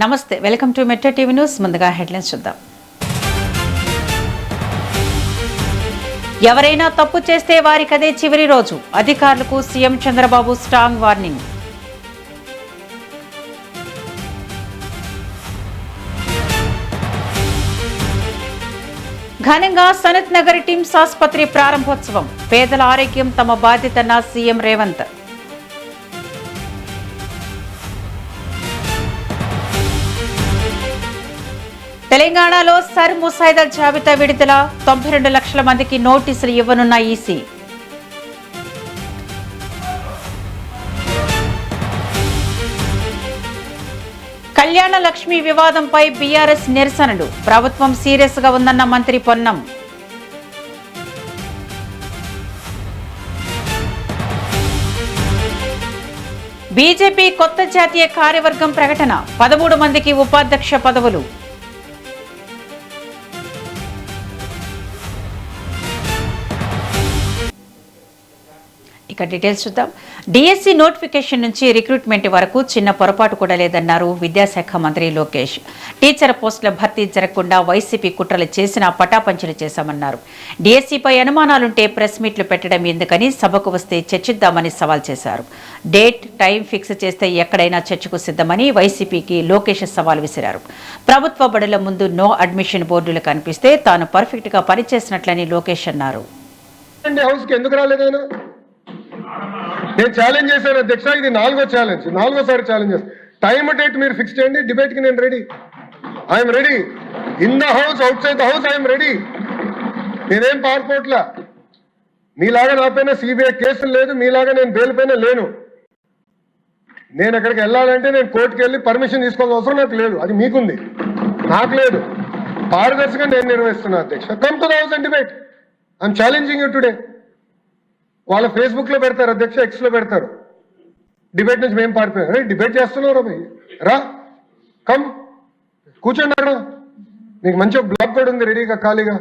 నమస్తే, welcome to metro TV news. ముందుగా headlines చూద్దాం. ఎవరైనా తప్పు చేస్తే వారికదే చివరి రోజు, అధికారులకు సీఎం చంద్రబాబు స్ట్రాంగ్ వార్నింగ్. ఘనంగా సనత్ నగర్ టిమ్స్ ఆసుపత్రి ప్రారంభోత్సవం. పేదల ఆరోగ్యం తమ బాధ్యతన్న సీఎం రేవంత్. తెలంగాణలో సర్ ముసాయిదా జాబితా విడుదల. 92 లక్షల మందికి నోటీసులు ఇవ్వనున్న ఈసీ. కళ్యాణ లక్ష్మి వివాదంపై బీఆర్ఎస్ నిరసనలు. ప్రభుత్వం సీరియస్ గా ఉందన్న మంత్రి పొన్నం. బీజేపీ కొత్త జాతీయ కార్యవర్గం ప్రకటన. 13 మందికి ఉపాధ్యక్ష పదవులు. ఇక డీటెయిల్స్ చూద్దాం. డిఎస్సి నోటిఫికేషన్ నుంచి రిక్రూట్మెంట్ వరకు చిన్న పొరపాటు కూడా లేదన్నారు విద్యాశాఖ మంత్రి లోకేష్. టీచర్ పోస్టుల భర్తీ జరగకుండా వైసీపీ కుట్రలు చేసినా పటాపంచలు చేశామన్నారు. డిఎస్సిపై అనుమానాలుంటే ప్రెస్ మీట్లు పెట్టడం ఎందుకని, సభకు వస్తే చర్చిద్దామని సవాల్ చేశారు. డేట్ టైం ఫిక్స్ చేస్తే ఎక్కడైనా చర్చకు సిద్ధమని వైసీపీకి లోకేష్ సవాల్ విసిరారు. ప్రభుత్వ బడుల ముందు నో అడ్మిషన్ బోర్డులు కనిపిస్తే తాను పర్ఫెక్ట్ గా పనిచేసినట్లని లోకేష్ అన్నారు. నేను ఛాలెంజ్ చేశాను అధ్యక్ష, ఇది 4వ ఛాలెంజ్, 4వసారి ఛాలెంజ్ చేస్తాను. టైమ్ డేట్ మీరు ఫిక్స్ చేయండి, డిబేట్ కి నేను ready. I'm ready. In the house, out side the house I'm ready. నేనేం పారిపోట్లా. మీలాగా నా పైన సిబిఐ కేసులు లేదు, మీలాగా నేను బెయిల్ పైన లేను. నేను అక్కడికి వెళ్ళాలంటే నేను కోర్టుకు వెళ్ళి పర్మిషన్ తీసుకోవాల్సిన అవసరం నాకు లేదు, అది మీకుంది, నాకు లేదు. పారదర్శకంగా నేను నిర్వహిస్తున్నా అధ్యక్ష. Come to the house and debate. I'm challenging you today. వాళ్ళ ఫేస్బుక్ లో పెడతారు అధ్యక్ష, ఎక్స్ లో పెడతారు. డిబేట్ నుంచి మేము పారిపోయాం. డిబేట్ చేస్తున్నారు భయ్, రా కమ్ కూర్చోండి అక్కడ. మీకు మంచిగా బ్లాక్ కూడా ఉంది రెడీగా, ఖాళీగా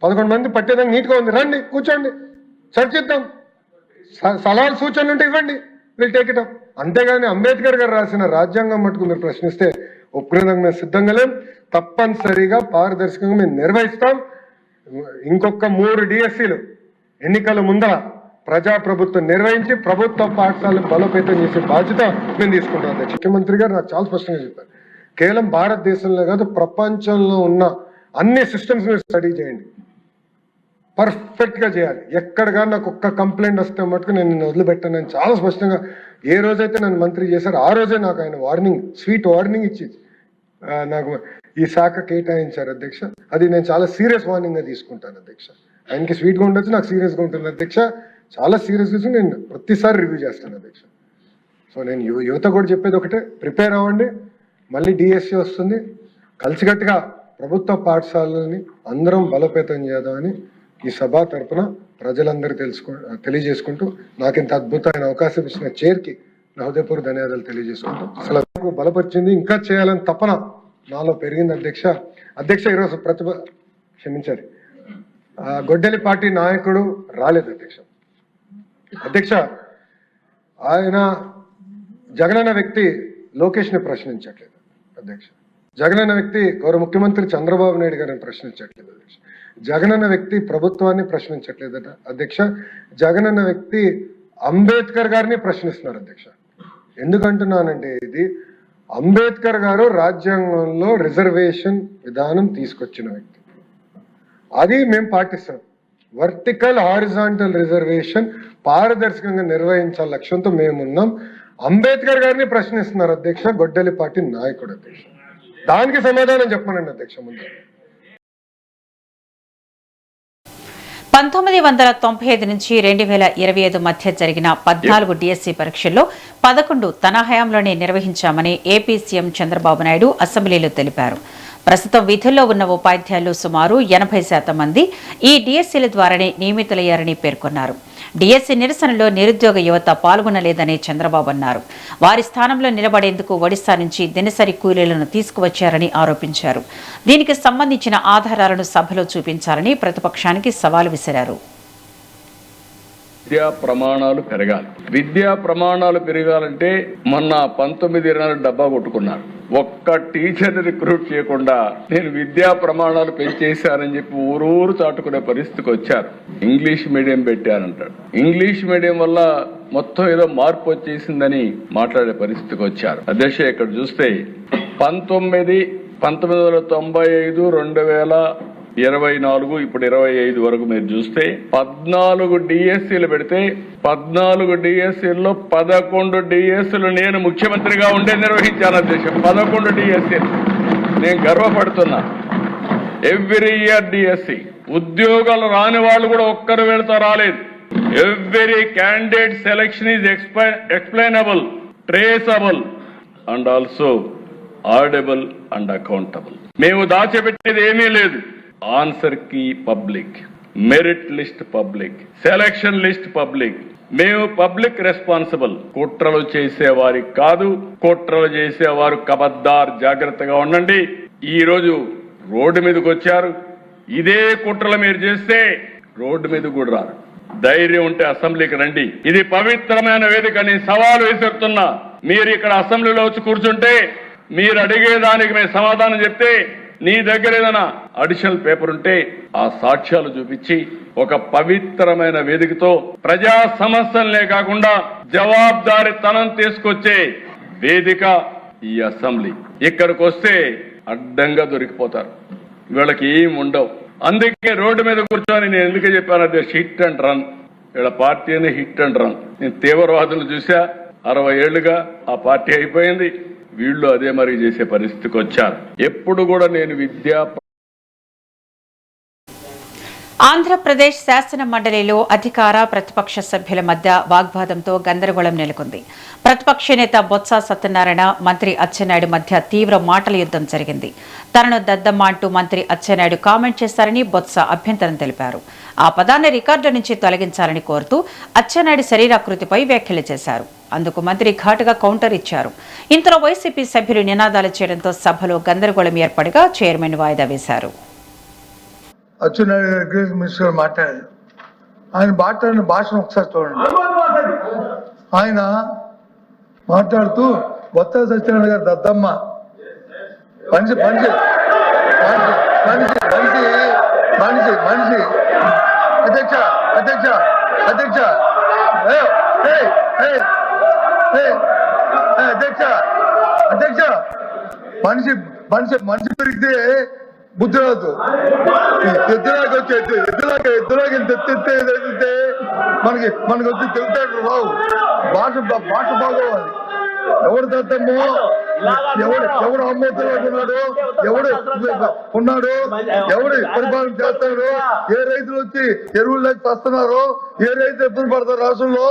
11 మంది పట్టేదానికి నీట్గా ఉంది. రండి కూర్చోండి, చర్చిద్దాం. సలహాలు సూచనలు ఉంటే ఇవ్వండి, విల్ టేక్ ఇట్ అప్. అంతేగాని అంబేద్కర్ గారు రాసిన రాజ్యాంగం మట్టుకు మీరు ప్రశ్నిస్తే ఒప్పుకునేదానికి మేము సిద్ధంగా లేం. తప్పనిసరిగా పారదర్శకంగా మేము నిర్వహిస్తాం. ఇంకొక 3 డిఎస్సీలు ఎన్నికల ముందర ప్రజాప్రభుత్వం నిర్వహించి ప్రభుత్వ పాఠశాలను బలోపేతం చేసే బాధ్యత మేము తీసుకుంటాం. ముఖ్యమంత్రి గారు నాకు చాలా స్పష్టంగా చెప్పారు, కేవలం భారతదేశంలో కాదు ప్రపంచంలో ఉన్న అన్ని సిస్టమ్స్ మీరు స్టడీ చేయండి, పర్ఫెక్ట్ గా చేయాలి. ఎక్కడ కానీ నాకు ఒక్క కంప్లైంట్ వస్తే మటుకు నేను నిన్ను వదిలిపెట్టాను అని చాలా స్పష్టంగా ఏ రోజైతే నన్ను మంత్రి చేశారో ఆ రోజే నాకు ఆయన వార్నింగ్, స్వీట్ వార్నింగ్ ఇచ్చి నాకు ఈ శాఖ కేటాయించారు అధ్యక్ష. అది నేను చాలా సీరియస్ వార్నింగ్ గా తీసుకుంటాను అధ్యక్ష. ఆయనకి స్వీట్గా ఉండొచ్చు, నాకు సీరియస్గా ఉంటుంది అధ్యక్ష. చాలా సీరియస్గా నేను ప్రతిసారి రివ్యూ చేస్తాను అధ్యక్ష. సో నేను యువత కూడా చెప్పేది ఒకటే, ప్రిపేర్ అవ్వండి. మళ్ళీ డిఎస్సి వస్తుంది, కలిసికట్టుగా ప్రభుత్వ పాఠశాలని అందరం బలోపేతం చేద్దామని ఈ సభ తరఫున ప్రజలందరూ తెలియజేసుకుంటూ నాకు ఇంత అద్భుతమైన అవకాశం ఇచ్చిన చైర్కి నా హృదయపూర్వక ధన్యవాదాలు తెలియజేసుకుంటూ అసలు బలపరిచింది, ఇంకా చేయాలని తపన నాలో పెరిగింది అధ్యక్ష. అధ్యక్ష ఈరోజు క్షమించాలి, గొడ్డలి పార్టీ నాయకుడు రాలేదు అధ్యక్ష. అధ్యక్ష ఆయన జగనన్న వ్యక్తి లోకేష్ని ప్రశ్నించట్లేదు అధ్యక్ష. జగనన్న వ్యక్తి గౌరవ ముఖ్యమంత్రి చంద్రబాబు నాయుడు గారిని ప్రశ్నించట్లేదు అధ్యక్ష. జగనన్న వ్యక్తి ప్రభుత్వాన్ని ప్రశ్నించట్లేదట అధ్యక్ష. జగనన్న వ్యక్తి అంబేద్కర్ గారిని ప్రశ్నిస్తున్నారు అధ్యక్ష. ఎందుకంటున్నానంటే ఇది అంబేద్కర్ గారు రాజ్యాంగంలో రిజర్వేషన్ విధానం తీసుకొచ్చిన వ్యక్తి, అది మేము పాటిస్తాం. వర్టికల్ హారిజాంటల్ రిజర్వేషన్ పారదర్శకంగా నిర్వహించాల లక్ష్యంతో మేమున్నాం. అంబేద్కర్ గారిని ప్రశ్నిస్తున్నారు అధ్యక్ష గొడ్డలి పార్టీ నాయకుడు అధ్యక్ష. దానికి సమాధానం చెప్పనండి అధ్యక్ష. ముందు 1995 నుంచి 2025 మధ్య జరిగిన 14 డిఎస్సి పరీక్షల్లో 11 తన హయాంలోనే నిర్వహించామని ఏపీ సీఎం చంద్రబాబు నాయుడు అసెంబ్లీలో తెలిపారు. ప్రస్తుతం విధుల్లో ఉన్న ఉపాధ్యాయులు సుమారు 80% మంది ఈ డిఎస్సీల ద్వారానే నియమితులయ్యారని పేర్కొన్నారు. డిఎస్సీ నిరసనలో నిరుద్యోగ యువత పాల్గొనలేదని చంద్రబాబు అన్నారు. వారి స్థానంలో నిలబడేందుకు ఒడిశా నుంచి దినసరి కూలీలను తీసుకువచ్చారని ఆరోపించారు. దీనికి సంబంధించిన ఆధారాలను సభలో చూపించాలని ప్రతిపక్షానికి సవాల్ విసిరారు. విద్యా ప్రమాణాలు పెరగాలి. విద్యా ప్రమాణాలు పెరగాలంటే మొన్న 19 డబ్బా కొట్టుకున్నారు. ఒక్క టీచర్ని రిక్రూట్ చేయకుండా నేను విద్యా ప్రమాణాలు పెంచేశానని చెప్పి ఊరూరు చాటుకునే పరిస్థితికి వచ్చారు. ఇంగ్లీష్ మీడియం పెట్టారంటాడు. ఇంగ్లీష్ మీడియం వల్ల మొత్తం ఏదో మార్పు వచ్చేసిందని మాట్లాడే పరిస్థితికి వచ్చారు. అధ్యక్ష, ఇక్కడ చూస్తే 1995, 2024 ఇప్పుడు 25 వరకు మీరు చూస్తే 14 డిఎస్సీలు పెడితే 14 డిఎస్సీల్లో 11 డిఎస్సీలు నేను ముఖ్యమంత్రిగా ఉండే నిర్వహించాను అధ్యక్ష. 11 డిఎస్సీలు నేను గర్వపడుతున్నా. ఎవ్రీ ఇయర్ డిఎస్సీ ఉద్యోగాలు రాని వాళ్ళు కూడా ఒక్కరు వెళ్తా రాలేదు. Every candidate selection is explainable, traceable and also audible and accountable. మేము దాచిపెట్టేది ఏమీ లేదు. Answer key public, merit list public, selection list public. మేము పబ్లిక్ రెస్పాన్సిబుల్. కుట్రలు చేసేవారికి కాదు, కుట్రలు చేసేవారు కబద్దార్, జాగ్రత్తగా ఉండండి. ఈ రోజు రోడ్డు మీదకి వచ్చారు. ఇదే కుట్రలు మీరు చేస్తే రోడ్డు మీద కూడా రారు. ధైర్యం ఉంటే అసెంబ్లీకి రండి. ఇది పవిత్రమైన వేదిక. నేను సవాలు విసురుతున్నా. మీరు ఇక్కడ అసెంబ్లీలో వచ్చి కూర్చుంటే మీరు అడిగేదానికి మేము సమాధానం చెప్తే, నీ దగ్గర ఏదైనా అడిషనల్ పేపర్ ఉంటే ఆ సాక్ష్యాలు చూపించి ఒక పవిత్రమైన వేదికతో ప్రజా సమస్యలనే కాకుండా జవాబుదారీతనం తీసుకొచ్చే వేదిక ఈ అసెంబ్లీ. ఇక్కడికి వస్తే అడ్డంగా దొరికిపోతారు. వీళ్ళకి ఏం ఉండవు. అందుకే రోడ్డు మీద కూర్చొని నేను ఎందుకు చెప్పానంటే హిట్ అండ్ రన్. వీళ్ళ పార్టీ అనే హిట్ అండ్ రన్. నేను తీవ్రవాదులు చూసా. 60 ఏళ్లుగా ఆ పార్టీ అయిపోయింది. వీళ్ళు అదే మరి చేసే పరిస్థితికి వచ్చారు. ఎప్పుడు కూడా నేను ఆంధ్రప్రదేశ్ శాసన మండలిలో అధికార ప్రతిపక్ష సభ్యుల మధ్య వాగ్వాదంతో గందరగోళం నెలకొంది. ప్రతిపక్ష నేత బొత్స సత్యనారాయణ, మంత్రి అచ్చెన్నాయుడు మధ్య తీవ్ర మాటల యుద్ధం జరిగింది. తనను దద్దమ్మ అంటూ మంత్రి అచ్చెన్నాయుడు కామెంట్ చేశారని బొత్స అభ్యంతరం తెలిపారు. ఆ పదాన్ని రికార్డు నుంచి తొలగించాలని కోరుతూ అచ్చెన్నాయుడు శరీరాకృతిపై వ్యాఖ్యలు చేశారు. అందుకు మంత్రి ఘాటుగా కౌంటర్ ఇచ్చారు. ఇంతలో వైసీపీ సభ్యులు నినాదాలు చేయడంతో సభలో గందరగోళం ఏర్పడగా చైర్మన్ వాయిదా వేశారు. అచ్చెన్నాయుడు అగ్రికల్చర్ మినిస్టర్ మాట్లాడారు. ఆయన మాట్లాడిన భాషను ఒకసారి చూడండి. ఆయన మాట్లాడుతూ బొత్స సత్యనారాయణ గారు దద్దమ్మ, మనిషి మనిషి మనిషి మనిషి మనిషి మనిషి అధ్యక్ష అధ్యక్ష అధ్యక్ష అధ్యక్ష అధ్యక్ష మనిషి మనిషి మనిషి పెరిగితే బుద్ధి రాదు. ఎద్దులాగా వచ్చే ఎద్దులాగా తెచ్చితే మనకి వచ్చి తెలుతాడు రావు. భాష బాగోవాలి. ఎవడు దత్తమ్మో, ఎవడు అమ్మోతులు ఉన్నాడు, ఎవడు ఉన్నాడు, ఎవడు పరిపాలన చేస్తాడు, ఏ రైతులు వచ్చి ఎరువులు లేక వస్తున్నారు, ఏ రైతు ఇబ్బంది పడతారు రాష్ట్రంలో.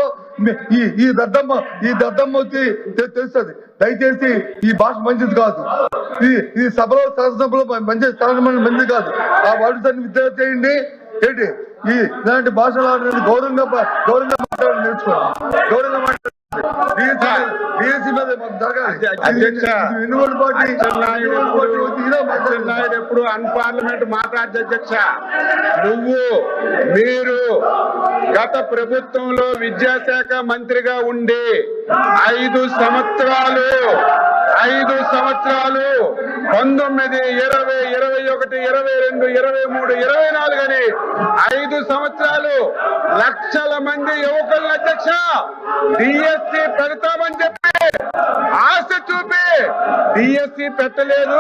ఈ దద్దమ్మ వచ్చి తెలుస్తుంది. దయచేసి ఈ భాష మంచిది కాదు. ఈ సభలో శాసనసభలో మంచిది కాదు. ఆ వాటిని విద్య చేయండి. ఏంటి ఇలాంటి భాషలు గౌరవంగా మాట్లాడాలి, నేర్చుకోండి. గౌరవంగా మాట్లాడాలి. ఎప్పుడు అన్పార్లమెంట్ మాట్లాడితే అధ్యక్ష, మీరు గత ప్రభుత్వంలో విద్యాశాఖ మంత్రిగా ఉండి 5 సంవత్సరాలు 19, 20, 21, 22, 23, 24 అని 5 సంవత్సరాలు లక్షల మంది యువకులను అధ్యక్ష డిఎస్సి పెడతామని చెప్పి ఆశ చూపి డిఎస్సి పెట్టలేదు.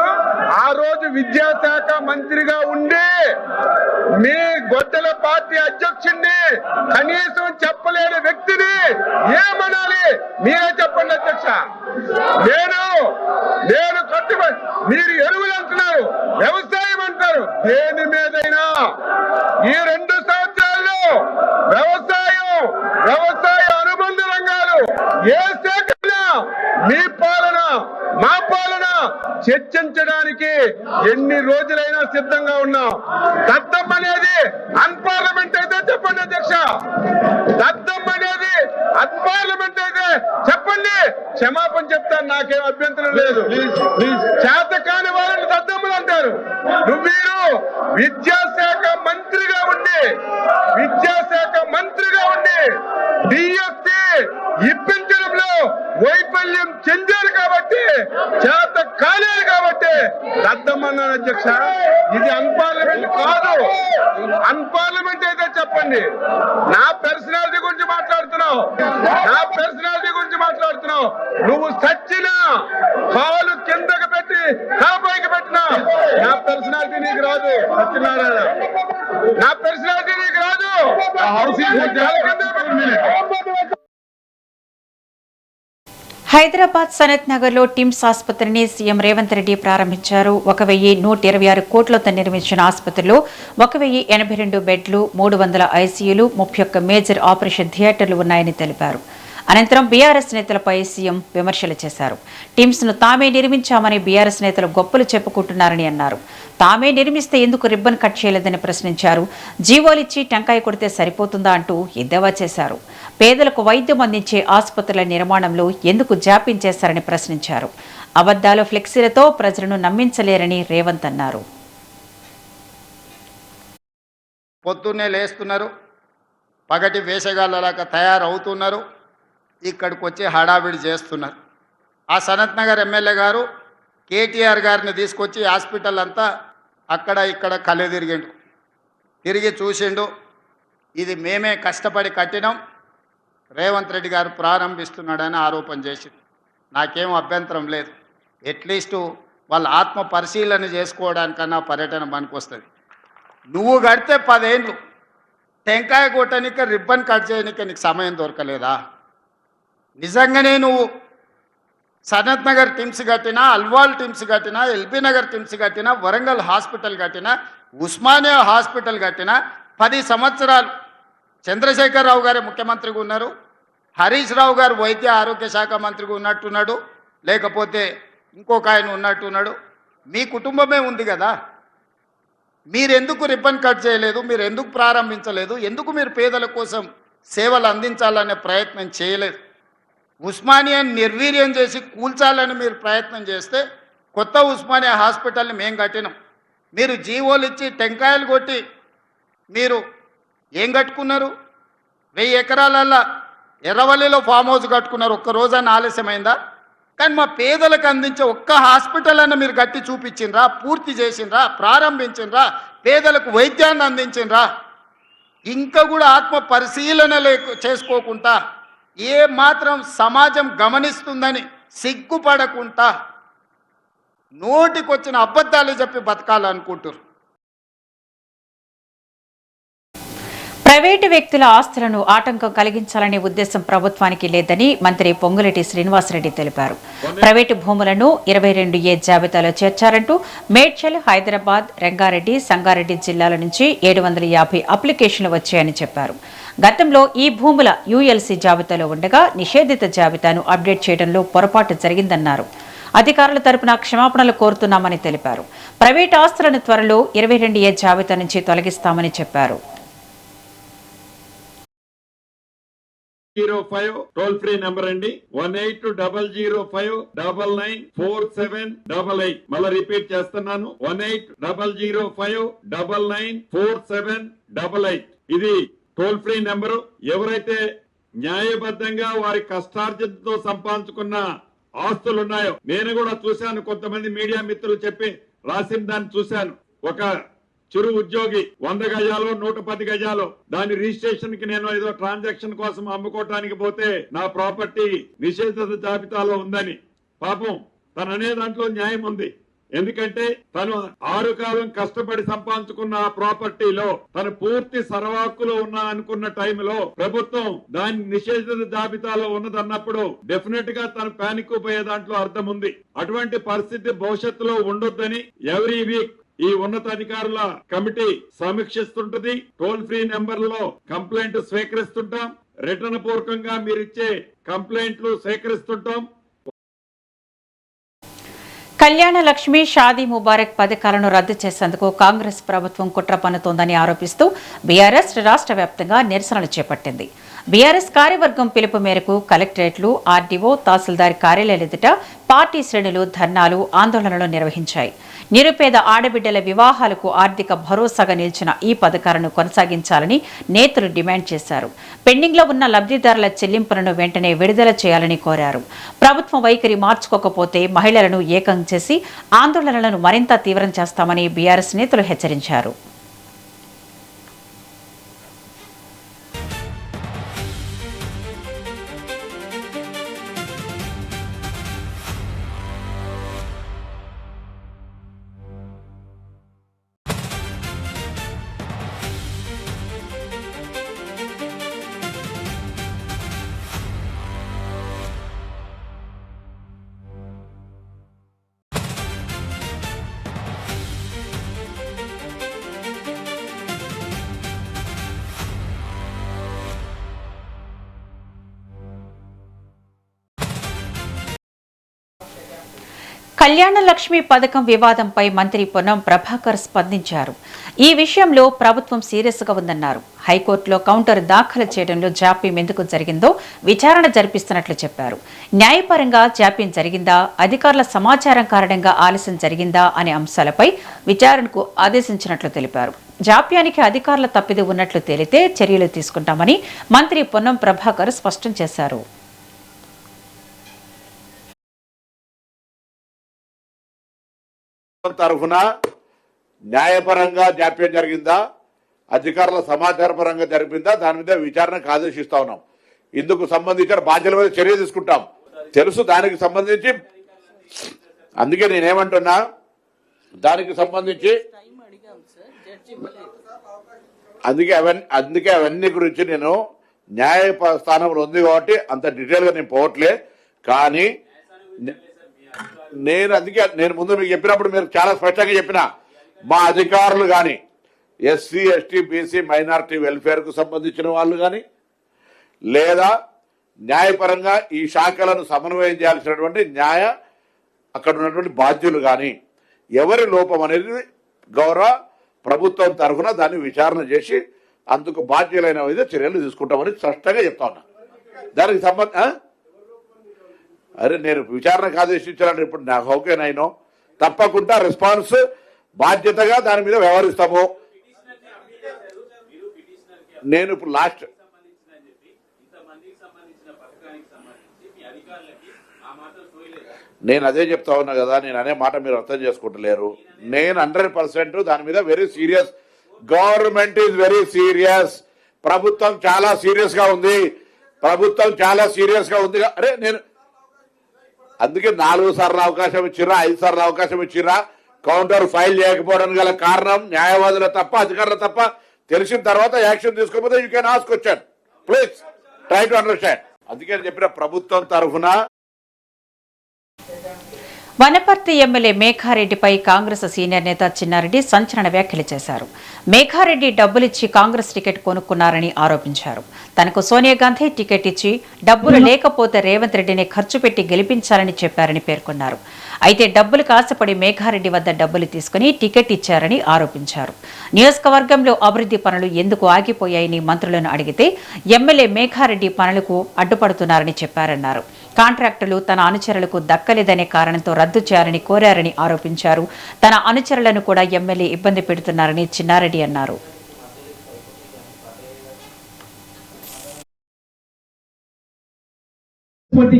ఆ రోజు విద్యాశాఖ మంత్రిగా ఉండి మీ గొడ్డల పార్టీ అధ్యక్షుడిని కనీసం చెప్పలేని వ్యక్తిని ఏమనాలి మీరే చెప్పండి అధ్యక్ష. నేను కట్టుబడి, మీరు ఎరువులు అంటున్నారు, వ్యవసాయం అంటారు. దేని మీదైనా ఈ 2 సంవత్సరాల్లో వ్యవసాయ అనుబంధ రంగాలు ఏ శాఖైనా మీ పాలన మా పాలన చర్చించడానికి ఎన్ని రోజులైనా సిద్ధంగా ఉన్నాం. దద్దం అనేది అన్పార్లమెంట్ అయితే చెప్పండి అధ్యక్ష. దద్దం అనేది అన్పార్లమెంట్ అయితే చెప్పండి, క్షమాపణ చెప్తాను, నాకేం అభ్యంతరం లేదు. చేత కాని వాళ్ళని దద్దమ్మలు అంటారు. మీరు విద్యాశాఖ మంత్రిగా ఉండి చేద్దామన్నాను అధ్యక్ష. ఇది అన్పార్లమెంట్ కాదు. అన్పార్లమెంట్ అయితే చెప్పండి. నా పర్సనాలిటీ గురించి మాట్లాడుతున్నావు, నా పర్సనాలిటీ గురించి మాట్లాడుతున్నావు. నువ్వు సచ్చినా కాలు కిందకి పెట్టి పైకి పెట్టినా నా పర్సనాలిటీ నీకు రాదు. సత్యనారాయణ, నా పర్సనాలిటీ నీకు రాదు. హైదరాబాద్ సనత్ నగర్ లో టిమ్స్ ఆసుపత్రిని సీఎం రేవంత్ రెడ్డి ప్రారంభించారు. 1126 కోట్లతో నిర్మించిన ఆసుపత్రిలో 1082 బెడ్లు, 300 ఐసీయూలు, 31 మేజర్ ఆపరేషన్ థియేటర్లు ఉన్నాయని తెలిపారు. అనంతరం బీఆర్ఎస్ నేతలపై సీఎం విమర్శలు చేశారు. టిమ్స్ ను తామే నిర్మించామని బీఆర్ఎస్ నేతలు గొప్పలు చెప్పుకుంటున్నారని అన్నారు. తామే నిర్మిస్తే ఎందుకు రిబ్బన్ కట్ చేయలేదని ప్రశ్నించారు. జీవోలిచ్చి టెంకాయ కొడితే సరిపోతుందా అంటూ ఎద్దేవా చేశారు. పేదలకు వైద్యం అందించే ఆసుపత్రుల నిర్మాణంలో ఎందుకు జాప్యం చేశారని ప్రశ్నించారు. అబద్దాలు ఫ్లెక్సీలతో ప్రజలను నమ్మించలేరని రేవంత్ అన్నారు. పొద్దున్నే లేస్తున్నారు, పగటి వేషగాళ్ళలాగా తయారవుతున్నారు, ఇక్కడికి వచ్చి హడావిడి చేస్తున్నారు. ఆ సనత్ నగర్ ఎమ్మెల్యే గారు కేటీఆర్ గారిని తీసుకొచ్చి హాస్పిటల్ అంతా అక్కడ ఇక్కడ కళ్ళు తిరిగి చూసిండు. ఇది మేమే కష్టపడి కట్టినాం, రేవంత్ రెడ్డి గారు ప్రారంభిస్తున్నాడని ఆరోపణ చేసింది. నాకేం అభ్యంతరం లేదు. అట్లీస్టు వాళ్ళ ఆత్మ పరిశీలన చేసుకోవడానికన్నా పర్యటన పనికొస్తుంది. నువ్వు కడితే 10 ఏళ్ళు టెంకాయ కొట్టనిక రిబ్బన్ కట్ చేయనిక నీకు సమయం దొరకలేదా? నిజంగానే నువ్వు సనత్ నగర్ టిమ్స్ కట్టినా, అల్వాల్ టిమ్స్ కట్టినా, ఎల్బీ నగర్ టిమ్స్ కట్టినా, వరంగల్ హాస్పిటల్ కట్టినా, ఉస్మానియా హాస్పిటల్ కట్టినా 10 సంవత్సరాలు చంద్రశేఖర్ రావు గారే ముఖ్యమంత్రిగా ఉన్నారు, హరీష్ రావు గారు వైద్య ఆరోగ్య శాఖ మంత్రిగా ఉన్నట్టున్నాడు, లేకపోతే ఇంకొక ఆయన ఉన్నట్టున్నాడు. మీ కుటుంబమే ఉంది కదా, మీరెందుకు రిబ్బన్ కట్ చేయలేదు? మీరు ఎందుకు ప్రారంభించలేదు? ఎందుకు మీరు పేదల కోసం సేవలు అందించాలనే ప్రయత్నం చేయలేదు? ఉస్మానియా నిర్వీర్యం చేసి కూల్చాలని మీరు ప్రయత్నం చేస్తే కొత్త ఉస్మానియా హాస్పిటల్ని మేము కట్టినాం. మీరు జీవోలు ఇచ్చి టెంకాయలు కొట్టి మీరు ఏం కట్టుకున్నారు? 1000 ఎకరాలల్లో ఎర్రవల్లిలో ఫామ్ హౌస్ కట్టుకున్నారు. ఒక్క రోజన్నా ఆలస్యమైందా? కానీ మా పేదలకు అందించే ఒక్క హాస్పిటల్ అన్న మీరు కట్టి చూపించిండ్రా? పూర్తి చేసిండ్రా? ప్రారంభించిండ్రా? పేదలకు వైద్యాన్ని అందించిండ్రా? ఇంకా కూడా ఆత్మ పరిశీలన చేసుకోకుండా ఏ మాత్రం సమాజం గమనిస్తుందని సిగ్గుపడకుండా నోటికొచ్చిన అబద్ధాలు చెప్పి బతకాలనుకుంటారు. ప్రైవేటు వ్యక్తుల ఆస్తులను ఆటంకం కలిగించాలనే ఉద్దేశం ప్రభుత్వానికి లేదని మంత్రి పొంగులేటి శ్రీనివాసరెడ్డి తెలిపారు. ప్రైవేటు భూములను 22A జాబితాలో చేర్చారంటూ మేడ్చల్, హైదరాబాద్, రంగారెడ్డి, సంగారెడ్డి జిల్లాల నుంచి 750 అప్లికేషన్లు వచ్చాయని చెప్పారు. గతంలో ఈ భూముల యూఎల్సీ జాబితాలో ఉండగా నిషేధిత జాబితాను అప్డేట్ చేయడంలో పొరపాటు జరిగిందన్నారు. అధికారుల తరపున క్షమాపణలు కోరుతున్నామని తెలిపారు. ప్రైవేటు ఆస్తులను త్వరలో 22A జాబితా నుంచి తొలగిస్తామని చెప్పారు. 05 టోల్ ఫ్రీ నెంబర్ అండి 1800599478. మళ్ళీ రిపీట్ చేస్తున్నాను 1800599478. ఇది టోల్ ఫ్రీ నెంబరు. ఎవరైతే న్యాయబద్ధంగా వారి కష్టార్జితంతో సంపాదించుకున్న ఆస్తులు ఉన్నాయో, నేను కూడా చూశాను, కొంతమంది మీడియా మిత్రులు చెప్పి రాసిన దాన్ని చూశాను. ఒక చిరు ఉద్యోగి 100 గజాలు 110 గజాలు దాని రిజిస్ట్రేషన్ కి నేను ఏదో ట్రాన్సాక్షన్ కోసం అమ్ముకోవటానికి పోతే నా ప్రాపర్టీ నిషేధిత జాబితాలో ఉందని. పాపం తను అనే దాంట్లో న్యాయం ఉంది. ఎందుకంటే తను 6 కాలం కష్టపడి సంపాదించుకున్న ఆ ప్రాపర్టీలో తను పూర్తి సర్వాక్కులో ఉన్నా అనుకున్న టైంలో ప్రభుత్వం దాని నిషేధిత జాబితాలో ఉన్నదన్నప్పుడు డెఫినెట్ గా తను పానిక్ పోయే దాంట్లో అర్థం ఉంది. అటువంటి పరిస్థితి భవిష్యత్తులో ఉండొద్దని ఎవ్రీ వీక్ ఈ ఉన్నతాధికారుల కమిటీ సమీక్షిస్తుంటది. టోల్ ఫ్రీ నెంబర్లో కంప్లైంట్ స్వీకరిస్తుంటాం, రిటర్న్ పూర్వకంగా మీరిచ్చే కంప్లైంట్లు సేకరిస్తుంటాం. కళ్యాణ లక్ష్మి, షాదీ ముబారక్ పథకాలను రద్దు చేసేందుకు కాంగ్రెస్ ప్రభుత్వం కుట్ర పన్నుతోందని ఆరోపిస్తూ బీఆర్ఎస్ రాష్ట్ర వ్యాప్తంగా నిరసనలు చేపట్టింది. బీఆర్ఎస్ కార్యవర్గం పిలుపు మేరకు కలెక్టరేట్లు, ఆర్డీఓ, తహసీల్దార్ కార్యాలయాల ఎదుట పార్టీ శ్రేణులు ధర్నాలు, ఆందోళనలు నిర్వహించాయి. నిరుపేద ఆడబిడ్డల వివాహాలకు ఆర్థిక భరోసాగా నిలిచిన ఈ పథకాలను కొనసాగించాలని నేతలు డిమాండ్ చేశారు. పెండింగ్లో ఉన్న లబ్ధిదారుల చెల్లింపులను వెంటనే విడుదల చేయాలని కోరారు. ప్రభుత్వం వైఖరి మార్చుకోకపోతే మహిళలను ఏకం చేసి ఆందోళనలను మరింత తీవ్రం చేస్తామని బీఆర్ఎస్ నేతలు హెచ్చరించారు. కళ్యాణ లక్ష్మి పథకం వివాదంపై మంత్రి పొన్నం ప్రభాకర్ స్పందించారు. ఈ విషయంలో ప్రభుత్వం సీరియస్గా ఉందన్నారు. హైకోర్టులో కౌంటర్ దాఖలు చేయడంలో జాప్యం ఎందుకు జరిగిందో విచారణ జరిపిస్తున్నట్లు చెప్పారు. న్యాయపరంగా జాప్యం జరిగిందా, అధికారుల సమాచారం కారణంగా ఆలస్యం జరిగిందా అనే అంశాలపై విచారణకు ఆదేశించినట్లు తెలిపారు. జాప్యానికి అధికారుల తప్పిదం ఉన్నట్లు తేలితే చర్యలు తీసుకుంటామని మంత్రి పొన్నం ప్రభాకర్ స్పష్టం చేశారు. తరఫున న్యాయపరంగా జాప్యం జరిగిందా, అధికారుల సమాచార పరంగా జరిగిందా, దాని మీద విచారణకు ఆదేశిస్తా ఉన్నాం. ఇందుకు సంబంధించిన బాధ్యుల మీద చర్య తీసుకుంటాం. తెలుసు దానికి సంబంధించి, అందుకే నేనేమంటున్నా, దానికి సంబంధించి అందుకే అవన్నీ గురించి నేను న్యాయ స్థానంలో ఉంది కాబట్టి అంత డీటెయిల్ గా నేను పోవట్లే. కానీ నేను ముందు మీకు చెప్పినప్పుడు మీరు చాలా స్పష్టంగా చెప్పిన, మా అధికారులు కానీ SC, ST, BC, minority welfare కు సంబంధించిన వాళ్ళు కానీ లేదా న్యాయపరంగా ఈ శాఖలను సమన్వయం చేయాల్సినటువంటి అక్కడ ఉన్నటువంటి బాధ్యులు కానీ ఎవరి లోపం అనేది గౌరవ ప్రభుత్వం తరఫున దాన్ని విచారణ చేసి అందుకు బాధ్యులైన మీద చర్యలు తీసుకుంటామని స్పష్టంగా చెప్తా ఉన్నా. దానికి అరే నేను విచారణకు ఆదేశించాలని ఇప్పుడు నాకు ఓకేనైనా తప్పకుండా రెస్పాన్స్ బాధ్యతగా దాని మీద వ్యవహరిస్తాము. నేను ఇప్పుడు లాస్ట్ నేను అదే చెప్తా ఉన్నా కదా, నేను అనే మాట మీరు అర్థం చేసుకుంటలేరు. నేను 100% దాని మీద very serious. Government is very serious. ప్రభుత్వం చాలా సీరియస్ గా ఉంది. అరే నేను అందుకే 4 సార్లు అవకాశం ఇచ్చిర్రా, 5 సార్లు అవకాశం ఇచ్చిర్రా. కౌంటర్ ఫైల్ చేయకపోవడానికి గల కారణం న్యాయవాదుల తప్ప, అధికారుల తప్ప. తెలిసిన తర్వాత యాక్షన్ తీసుకోకపోతే you can ask question. Please try to understand. అందుకే చెప్పిన ప్రభుత్వం తరఫున. వనపర్తి ఎమ్మెల్యే మేఘారెడ్డిపై కాంగ్రెస్ సీనియర్ నేత చిన్నారెడ్డి సంచలన వ్యాఖ్యలు చేశారు. మేఘారెడ్డి డబ్బులిచ్చి కాంగ్రెస్ టికెట్ కొనుక్కున్నారని ఆరోపించారు. తనకు సోనియా గాంధీ టికెట్ ఇచ్చి డబ్బులు లేకపోతే రేవంత్ రెడ్డిని ఖర్చు పెట్టి గెలిపించాలని చెప్పారని పేర్కొన్నారు. అయితే డబ్బులకు ఆశపడి మేఘారెడ్డి వద్ద డబ్బులు తీసుకుని టికెట్ ఇచ్చారని ఆరోపించారు. నియోజకవర్గంలో అభివృద్ధి పనులు ఎందుకు ఆగిపోయాయని మంత్రులను అడిగితే ఎమ్మెల్యే మేఘారెడ్డి పనులకు అడ్డుపడుతున్నారని చెప్పారన్నారు. కాంట్రాక్టులు తన అనుచరులకు దక్కలేదనే కారణంతో రద్దు చేయాలని కోరారని ఆరోపించారు. తన అనుచరులను కూడా ఎమ్మెల్యే ఇబ్బంది పెడుతున్నారని చిన్నారెడ్డి అన్నారు.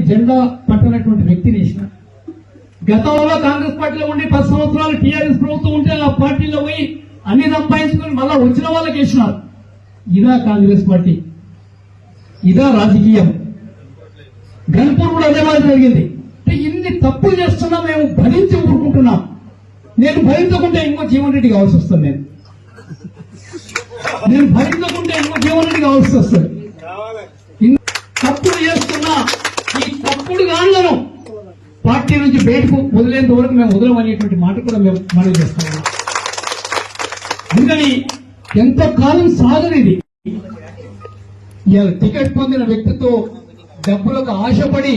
జెండా పట్టనటువంటి వ్యక్తిని ఇచ్చిన గతంలో కాంగ్రెస్ పార్టీలో ఉండి 10 సంవత్సరాలు టీఆర్ఎస్ ప్రభుత్వం ఉంటే ఆ పార్టీలో పోయి అన్ని సంపాదించుకుని మళ్ళా వచ్చిన వాళ్ళకి ఇచ్చినారు. ఇదా కాంగ్రెస్ పార్టీ? ఇదా రాజకీయం? గన్పూర్ కూడా అదే మాదిరి జరిగింది. అంటే ఇన్ని తప్పులు చేస్తున్నా మేము భరించి ఊరుకుంటున్నాం. నేను భరించకుంటే ఇంకో జీవన్ రెడ్డి కావాల్సి వస్తుంది. నేను భరించకుంటే ఇంకో జీవన్ రెడ్డి కావాల్సి వస్తుంది. తప్పులు చేస్తున్నా ఈ తప్పుడు గాళ్లను పార్టీ నుంచి బయటకు వదిలేంత వరకు మేము వదలమనేటువంటి మాట కూడా మేము మనవి చేస్తాము. అందుకని ఎంతో కాలం సాగనిది. ఇవాళ టికెట్ పొందిన వ్యక్తితో డబ్బులకు ఆశపడి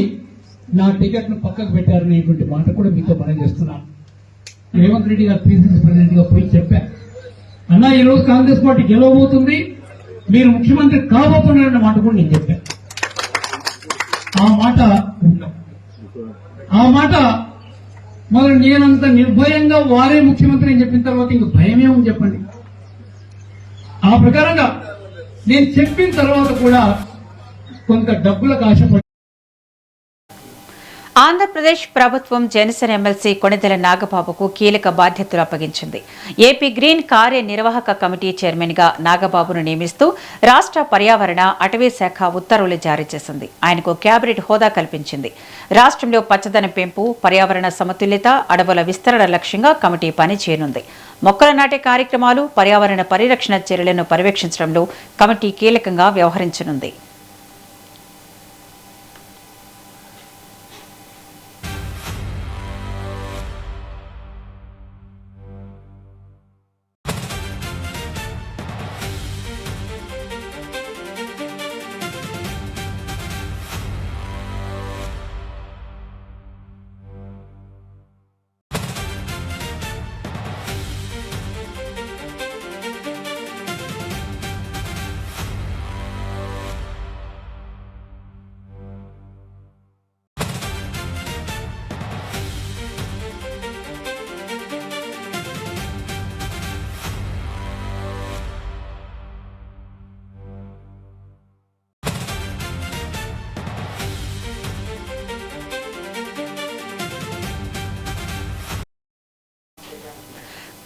నా టికెట్ ను పక్కకు పెట్టారనేటువంటి మాట కూడా మీతో మనం చేస్తున్నాం. రేవంత్ రెడ్డి గారు పిసిసి ప్రెసిడెంట్ గా పోయి చెప్పారు, అన్నా ఈరోజు కాంగ్రెస్ పార్టీ గెలవబోతుంది, మీరు ముఖ్యమంత్రి కాబోతున్నారన్న మాట కూడా నేను చెప్పాను. ఆ మాట ఉంటాం. ఆ మాట మరి నేనంత నిర్భయంగా వారే ముఖ్యమంత్రి అని చెప్పిన తర్వాత ఇంక భయమేమో చెప్పండి. ఆ ప్రకారంగా నేను చెప్పిన తర్వాత కూడా కొంత డబ్బులకు ఆశపడి ఆంధ్రప్రదేశ్ ప్రభుత్వం జనసేన ఎమ్మెల్సీ కొణిదెల నాగబాబుకు కీలక బాధ్యతలు అప్పగించింది. ఏపీ గ్రీన్ కార్యనిర్వాహక కమిటీ చైర్మన్ గా నాగబాబును నియమిస్తూ రాష్ట్ర పర్యావరణ అటవీ శాఖ ఉత్తర్వులు జారీ చేసింది. ఆయనకు కేబినెట్ హోదా కల్పించింది. రాష్ట్రంలో పచ్చదనం పెంపు, పర్యావరణ సమతుల్యత, అడవుల విస్తరణ లక్ష్యంగా కమిటీ పనిచేయనుంది. మొక్కలు నాటే కార్యక్రమాలు, పర్యావరణ పరిరక్షణ చర్యలను పర్యవేక్షించడంలో కమిటీ కీలకంగా వ్యవహరించనుంది.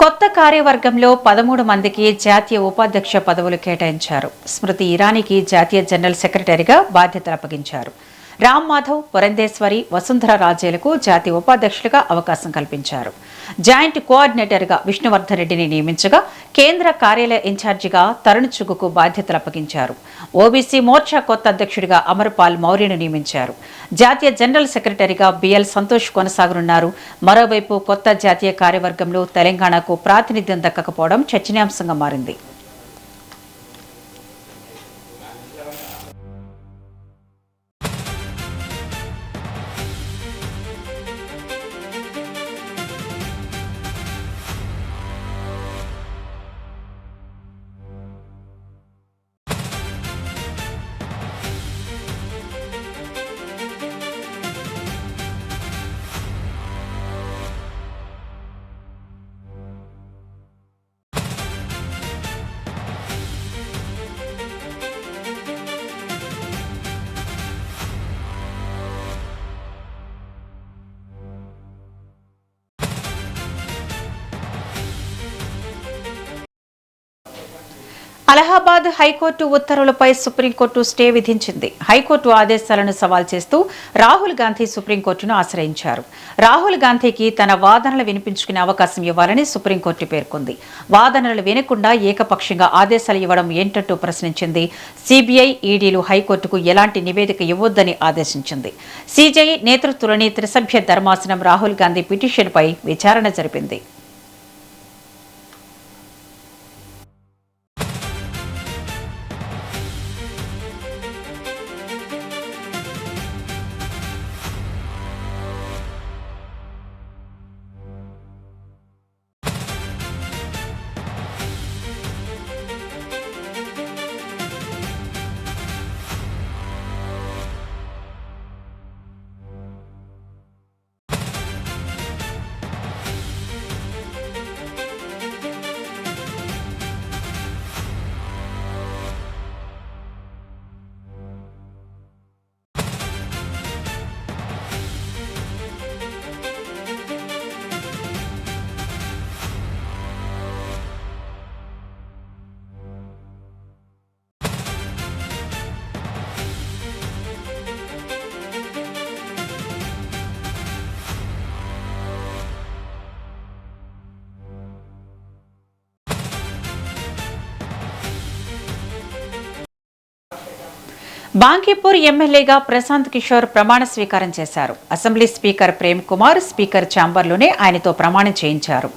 కొత్త కార్యవర్గంలో 13 మందికి జాతీయ ఉపాధ్యక్ష పదవులు కేటాయించారు. స్మృతి ఇరానీకి జాతీయ జనరల్ సెక్రటరీగా బాధ్యతలు అప్పగించారు. రామ్ మాధవ్, పురంధేశ్వరి, వసుంధర రాజేలకు జాతీయ ఉపాధ్యక్షులుగా అవకాశం కల్పించారు. జాయింట్ కోఆర్డినేటర్గా విష్ణువర్ధన్ రెడ్డిని నియమించగా కేంద్ర కార్యాలయ ఇన్ఛార్జిగా తరుణ్ చుగ్గుకు బాధ్యతలు అప్పగించారు. ఓబీసీ మోర్చా కొత్త అధ్యక్షుడిగా అమర్పాల్ మౌర్యను నియమించారు. జాతీయ జనరల్ సెక్రటరీగా బిఎల్ సంతోష్ కొనసాగనున్నారు. మరోవైపు కొత్త జాతీయ కార్యవర్గంలో తెలంగాణకు ప్రాతినిధ్యం దక్కకపోవడం చర్చనీయాంశంగా మారింది. అలహాబాద్ హైకోర్టు ఉత్తర్వులపై సుప్రీంకోర్టు స్టే విధించింది. హైకోర్టు ఆదేశాలను సవాల్ చేస్తూ రాహుల్ గాంధీ సుప్రీంకోర్టును ఆశ్రయించారు. రాహుల్ గాంధీకి తన వాదనలు వినిపించుకునే అవకాశం ఇవ్వాలని సుప్రీంకోర్టు పేర్కొంది. వాదనలు వినకుండా ఏకపక్షంగా ఆదేశాలు ఇవ్వడం ఏంటంటూ ప్రశ్నించింది. సీబీఐ, ఈడీలు హైకోర్టుకు ఎలాంటి నివేదిక ఇవ్వొద్దని ఆదేశించింది. సీజేఐ నేతృత్వంలోని త్రిసభ్య ధర్మాసనం రాహుల్ గాంధీ పిటిషన్పై విచారణ జరిపింది. బాంకీపూర్ ఎమ్మెల్యేగా ప్రశాంత్ కిషోర్ ప్రమాణ స్వీకారం చేశారు. Assembly speaker Prem Kumar speaker ఛాంబర్లోనే ఆయనతో ప్రమాణం చేయించారు.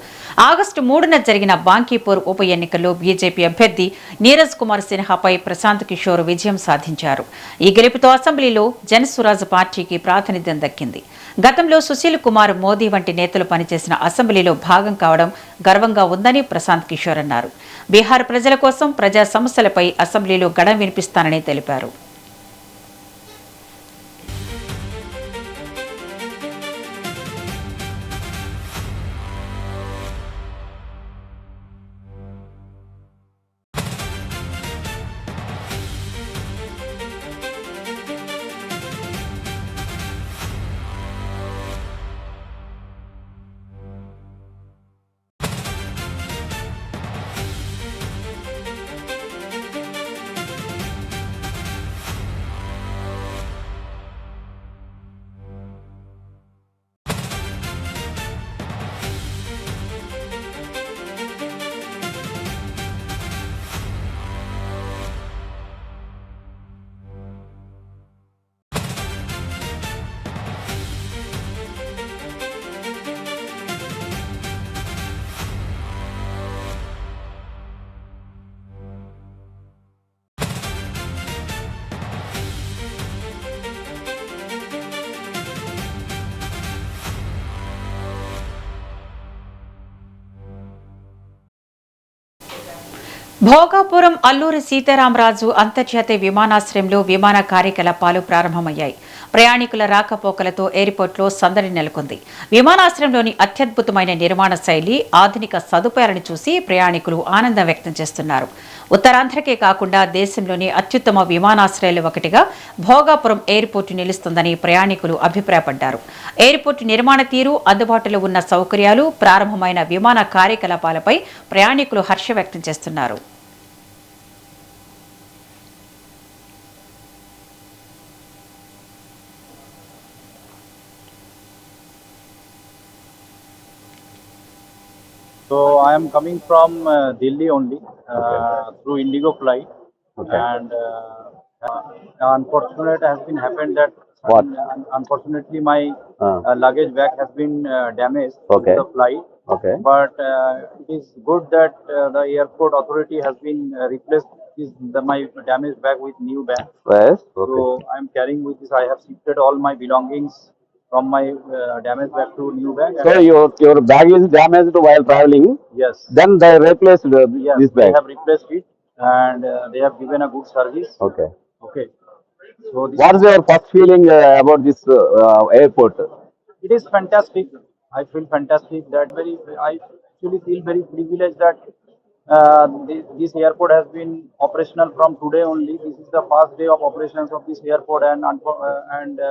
ఆగస్టు 3న జరిగిన బాంకీపూర్ ఉప ఎన్నికల్లో బీజేపీ అభ్యర్థి నీరజ్ కుమార్ సిన్హాపై ప్రశాంత్ కిషోర్ విజయం సాధించారు. ఈ గెలుపుతో అసెంబ్లీలో జనసురాజ్ పార్టీకి ప్రాతినిధ్యం దక్కింది. గతంలో సుశీల్ కుమార్ మోదీ వంటి నేతలు పనిచేసిన అసెంబ్లీలో భాగం కావడం గర్వంగా ఉందని ప్రశాంత్ కిషోర్ అన్నారు. బీహార్ ప్రజల కోసం ప్రజా సమస్యలపై అసెంబ్లీలో గళం వినిపిస్తానని తెలిపారు. భోగాపురం అల్లూరి సీతారామరాజు అంతర్జాతీయ విమానాశ్రయంలో విమాన కార్యకలాపాలు ప్రారంభమయ్యాయి. ప్రయాణికుల రాకపోకలతో ఎయిర్పోర్ట్లో సందడి నెలకొంది. విమానాశ్రయంలోని అత్యద్భుతమైన నిర్మాణ శైలి, ఆధునిక సదుపాయాలను చూసి ప్రయాణికులు ఆనందం వ్యక్తం చేస్తున్నారు. ఉత్తరాంధ్రకే కాకుండా దేశంలోని అత్యుత్తమ విమానాశ్రయాలు ఒకటిగా భోగాపురం ఎయిర్పోర్టు నిలుస్తుందని ప్రయాణికులు అభిప్రాయపడ్డారు. ఎయిర్పోర్టు నిర్మాణ తీరు, అందుబాటులో ఉన్న సౌకర్యాలు, ప్రారంభమైన విమాన కార్యకలాపాలపై ప్రయాణికులు హర్ష వ్యక్తం చేస్తున్నారు. So I am coming from Delhi only through Indigo flight, and unfortunately has been happened that unfortunately my luggage bag has been damaged in the flight. But it is good that the airport authority has been replaced my damaged bag with new bag. So I am carrying with this. I have shifted all my belongings from my damaged bag to new bag. So your bag is damaged while traveling. Yes. Then they replaced Yes, this bag. they have replaced it, and they have given a good service. Okay. Okay. So this What is your first feeling about this airport? it is fantastic. I feel fantastic that I actually feel very privileged that this airport has been operational from today only. This is the first day of operations of this airport, and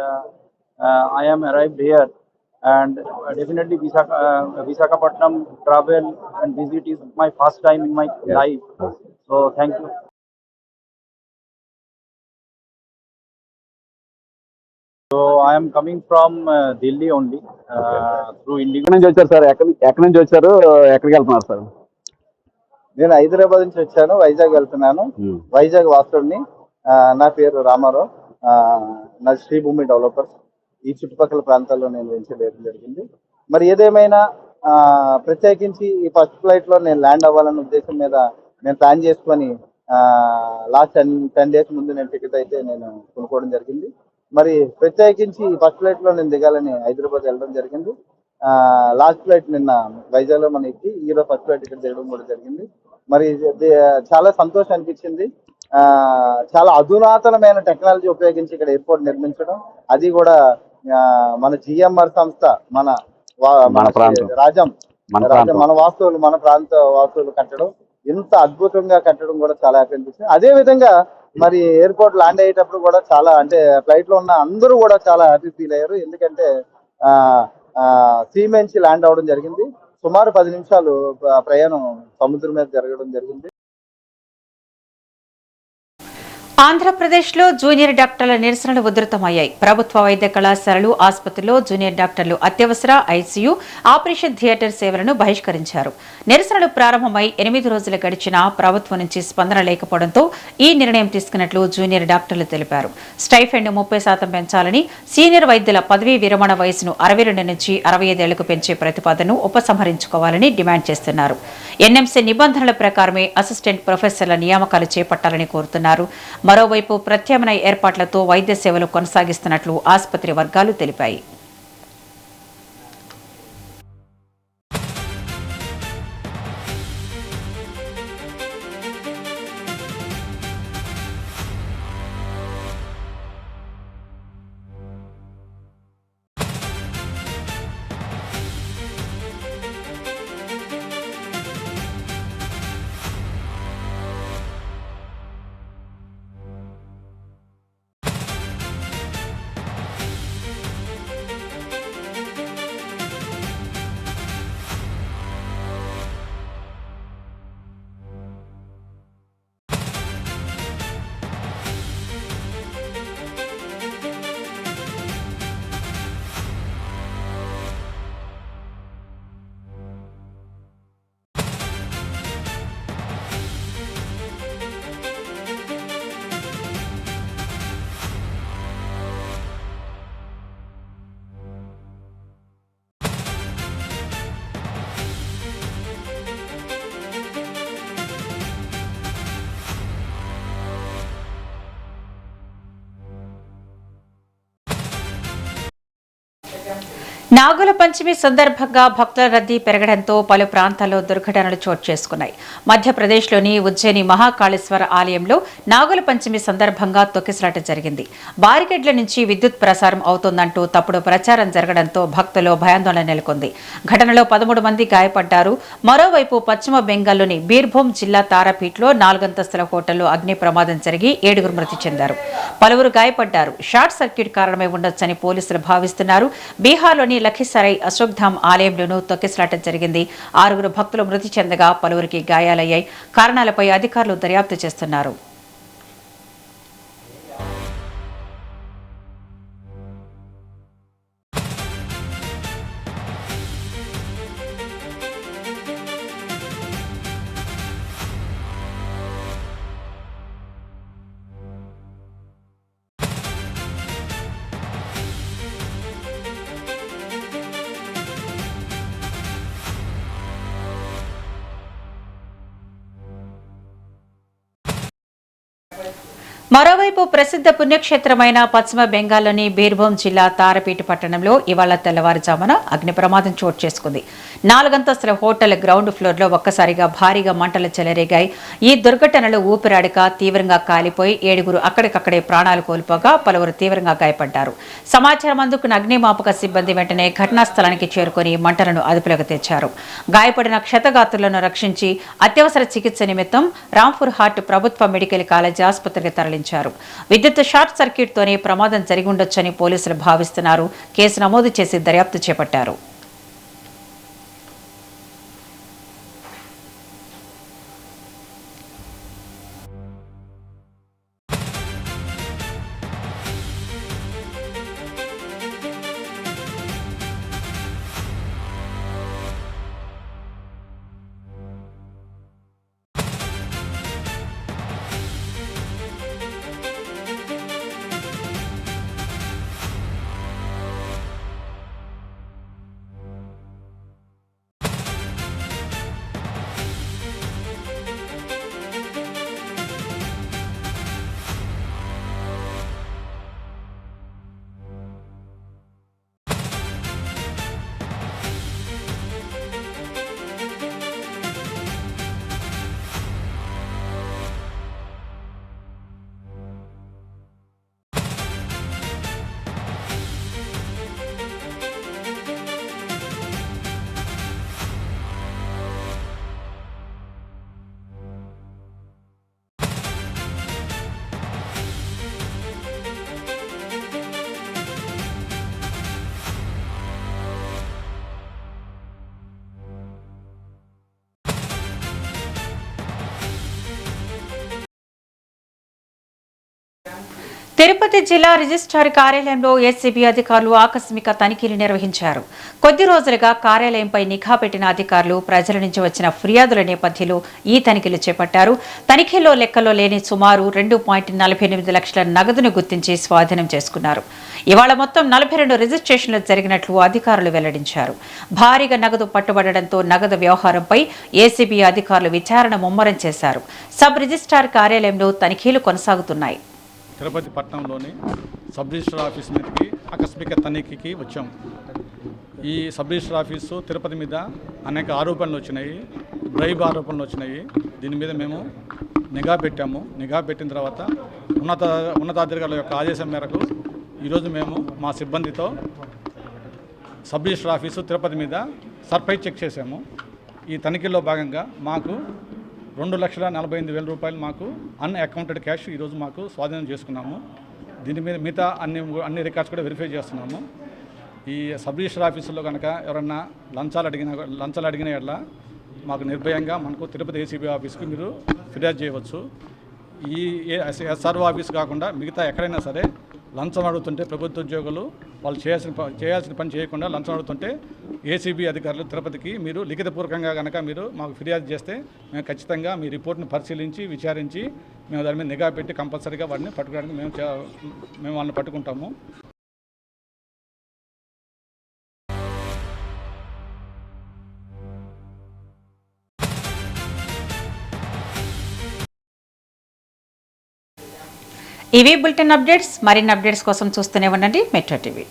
I am arrived here, and definitely Visakhapatnam travel and visit is my first time in my life. So thank you. So I am coming from Delhi only through Indigo. ఎక్కడి నుంచి వచ్చారు sir? ఎక్కడి నుంచి వచ్చారు? ఎక్కడికి వెళ్తున్నారు sir? నేను హైదరాబాద్ నుంచి వచ్చాను, వైజాగ్ వెళ్తున్నాను. వైజాగ్ వాసుడిని. నా పేరు రామారావు. నా శ్రీభూమి డెవలపర్స్ ఈ చుట్టుపక్కల ప్రాంతాల్లో నేను వెంచర్ వేయడం జరిగింది. మరి ఏదేమైనా ప్రత్యేకించి ఈ ఫస్ట్ ఫ్లైట్ లో నేను ల్యాండ్ అవ్వాలన్న ఉద్దేశం మీద నేను ప్లాన్ చేసుకొని లాస్ట్ 10 days ముందు నేను టికెట్ అయితే నేను కొనుక్కోవడం జరిగింది. మరి ప్రత్యేకించి ఈ ఫస్ట్ ఫ్లైట్ లో నేను దిగాలని హైదరాబాద్ వెళ్ళడం జరిగింది. లాస్ట్ ఫ్లైట్ నిన్న వైజాగ్ లో మన ఎక్కి ఈరోజు ఫస్ట్ ఫ్లైట్ ఇక్కడ దిగడం కూడా జరిగింది. మరి చాలా సంతోషం అనిపించింది. చాలా అధునాతనమైన టెక్నాలజీ ఉపయోగించి ఇక్కడ ఎయిర్పోర్ట్ నిర్మించడం, అది కూడా మన జిఎంఆర్ సంస్థ మన వాస్తువులు మన ప్రాంత వాస్తువులు కట్టడం, ఇంత అద్భుతంగా కట్టడం కూడా చాలా హ్యాపీ అనిపిస్తుంది. అదే విధంగా మరి ఎయిర్పోర్ట్ ల్యాండ్ అయ్యేటప్పుడు కూడా చాలా అంటే ఫ్లైట్ లో ఉన్న అందరూ కూడా చాలా హ్యాపీ ఫీల్ అయ్యారు. ఎందుకంటే సీ నుంచి ల్యాండ్ అవడం జరిగింది. సుమారు 10 నిమిషాలు ప్రయాణం సముద్రం మీద జరగడం జరిగింది. ఆంధ్రప్రదేశ్లో జూనియర్ డాక్టర్ల నిరసనలు ఉధృతమయ్యాయి. ప్రభుత్వ వైద్య కళాశాలలు, ఆసుపత్రుల్లో జూనియర్ డాక్టర్లు అత్యవసర, ఐసీయూ, ఆపరేషన్ థియేటర్ సేవలను బహిష్కరించారు. నిరసనలు ప్రారంభమై 8 రోజులు గడిచినా ప్రభుత్వం నుంచి స్పందన లేకపోవడంతో ఈ నిర్ణయం తీసుకున్నట్లు జూనియర్ డాక్టర్లు తెలిపారు. స్టైఫెండ్ 30% పెంచాలని, సీనియర్ వైద్యుల పదవీ విరమణ వయసును 62 నుంచి 65 ఏళ్లకు పెంచే ప్రతిపాదనను ఉపసంహరించుకోవాలని డిమాండ్ చేస్తున్నారు. ఎన్ఎంసీ నిబంధనల ప్రకారమే అసిస్టెంట్ ప్రొఫెసర్ల నియామకాలు చేపట్టాలని కోరుతున్నారు. మరోవైపు ప్రత్యామ్నాయ ఏర్పాట్లతో వైద్య సేవలు కొనసాగిస్తున్నట్లు ఆసుపత్రి వర్గాలు తెలిపాయి. నాగుల పంచమి సందర్భంగా భక్తుల రద్దీ పెరగడంతో పలు ప్రాంతాల్లో దుర్ఘటనలు చోటు చేసుకున్నాయి. మధ్యప్రదేశ్లోని ఉజ్జయిని మహాకాళేశ్వర ఆలయంలో నాగుల పంచమి సందర్భంగా తొక్కిసలాట జరిగింది. బారికేడ్ల నుంచి విద్యుత్ ప్రసారం అవుతోందంటూ తప్పుడు ప్రచారం జరగడంతో భక్తుల్లో భయాందోళన నెలకొంది. ఘటనలో 13 మంది గాయపడ్డారు. మరోవైపు పశ్చిమ బెంగాల్లోని బీర్భూమ్ జిల్లా తారాపీట్లో 4 అంతస్తుల హోటల్లో అగ్ని ప్రమాదం జరిగి 7 మృతి చెందారు. పలువురు గాయపడ్డారు. షార్ట్ సర్క్యూట్ కారణమై ఉండొచ్చని పోలీసులు భావిస్తున్నారు. బీహార్లోని లఖీసరై అశోక్ధామ్ ఆలయంలోనూ తొక్కిసలాట జరిగింది. 6 భక్తులు మృతి చెందగా పలువురికి గాయాలయ్యాయి. కారణాలపై అధికారులు దర్యాప్తు చేస్తున్నారు. మరోవైపు ప్రసిద్ధ పుణ్యక్షేత్రమైన పశ్చిమ బెంగాల్లోని బీర్భూమ్ జిల్లా తారపీట పట్టణంలో ఇవాళ తెల్లవారుజామున అగ్ని ప్రమాదం చోటు చేసుకుంది. 4 అంతస్తుల హోటల్ గ్రౌండ్ ఫ్లోర్లో ఒక్కసారిగా భారీగా మంటలు చెలరేగాయి. ఈ దుర్ఘటనలో ఊపిరాడక తీవ్రంగా కాలిపోయి 7 అక్కడికక్కడే ప్రాణాలు కోల్పోగా పలువురు తీవ్రంగా గాయపడ్డారు. సమాచారం అందుకున్న అగ్నిమాపక సిబ్బంది వెంటనే ఘటనా స్థలానికి చేరుకుని మంటలను అదుపులోకి తెచ్చారు. గాయపడిన క్షతగాత్రులను రక్షించి అత్యవసర చికిత్స నిమిత్తం రాంపూర్ హార్ట్ ప్రభుత్వ మెడికల్ కాలేజ్ ఆసుపత్రికి తరలించారు. విద్యుత్ షార్ట్ సర్క్యూట్ తోనే ప్రమాదం జరిగి ఉండొచ్చని పోలీసులు భావిస్తున్నారు. కేసు నమోదు చేసి దర్యాప్తు చేపట్టారు. తిరుపతి జిల్లా రిజిస్ట్రార్ కార్యాలయంలో ఏసీబీ అధికారులు ఆకస్మిక తనిఖీలు నిర్వహించారు. కొద్ది రోజులుగా కార్యాలయంపై నిఘా పెట్టిన అధికారులు ప్రజల నుంచి వచ్చిన ఫిర్యాదుల నేపథ్యంలో ఈ తనిఖీలు చేపట్టారు. తనిఖీల్లో లెక్కలో లేని సుమారు 2.48 లక్షల నగదును గుర్తించి స్వాధీనం చేసుకున్నారు. ఇవాళ మొత్తం 42 రిజిస్ట్రేషన్లు జరిగినట్లు అధికారులు వెల్లడించారు. భారీగా నగదు పట్టుబడడంతో నగదు వ్యవహారంపై ఏసీబీ అధికారులు విచారణ ముమ్మరం చేశారు. సబ్ రిజిస్ట్రార్ కార్యాలయంలో తనిఖీలు కొనసాగుతున్నాయి. తిరుపతి పట్టణంలోని సబ్ రిజిస్టర్ ఆఫీస్ మీదకి ఆకస్మిక తనిఖీకి వచ్చాం. ఈ సబ్ రిజిస్టర్ ఆఫీసు తిరుపతి మీద అనేక ఆరోపణలు వచ్చినాయి, బ్రైబ్ ఆరోపణలు వచ్చినాయి. దీని మీద మేము నిఘా పెట్టాము. నిఘా పెట్టిన తర్వాత ఉన్నతాధికారుల యొక్క ఆదేశం మేరకు ఈరోజు మేము మా సిబ్బందితో సబ్ రిజిస్టర్ ఆఫీసు తిరుపతి మీద సర్ప్రైజ్ చెక్ చేశాము. ఈ తనిఖీల్లో భాగంగా మాకు 2,48,000 రూపాయలు మాకు అన్అకౌంటెడ్ క్యాష్ ఈరోజు మాకు స్వాధీనం చేసుకున్నాము. దీని మీద మిగతా అన్ని రికార్డ్స్ కూడా వెరిఫై చేస్తున్నాము. ఈ సబ్ రిజిస్టర్ ఆఫీసులో కనుక ఎవరన్నా లంచాలు అడిగిన ఎట్లా మాకు నిర్భయంగా మనకు తిరుపతి ఏసీబీ ఆఫీస్కి మీరు ఫిర్యాదు చేయవచ్చు. ఈ ఎస్ఆర్ఓ ఆఫీస్ కాకుండా మిగతా ఎక్కడైనా సరే లంచం అడుగుతుంటే ప్రభుత్వ ఉద్యోగులు వాళ్ళు చేయాల్సిన పని చేయకుండా లంచం అడుగుతుంటే ఏసీబీ అధికారులు తిరుపతికి మీరు లిఖితపూర్వకంగా కనుక మీరు మాకు ఫిర్యాదు చేస్తే మేము ఖచ్చితంగా మీ రిపోర్ట్ను పరిశీలించి విచారించి మేము దాని మీద నిఘా పెట్టి కంపల్సరీగా వాటిని పట్టుకోవడానికి మేము వాళ్ళని పట్టుకుంటాము. ఇవి బులెటిన్ అప్డేట్స్. మరిన్ని అప్డేట్స్ కోసం చూస్తూనే ఉండండి మెట్రో టీవీ.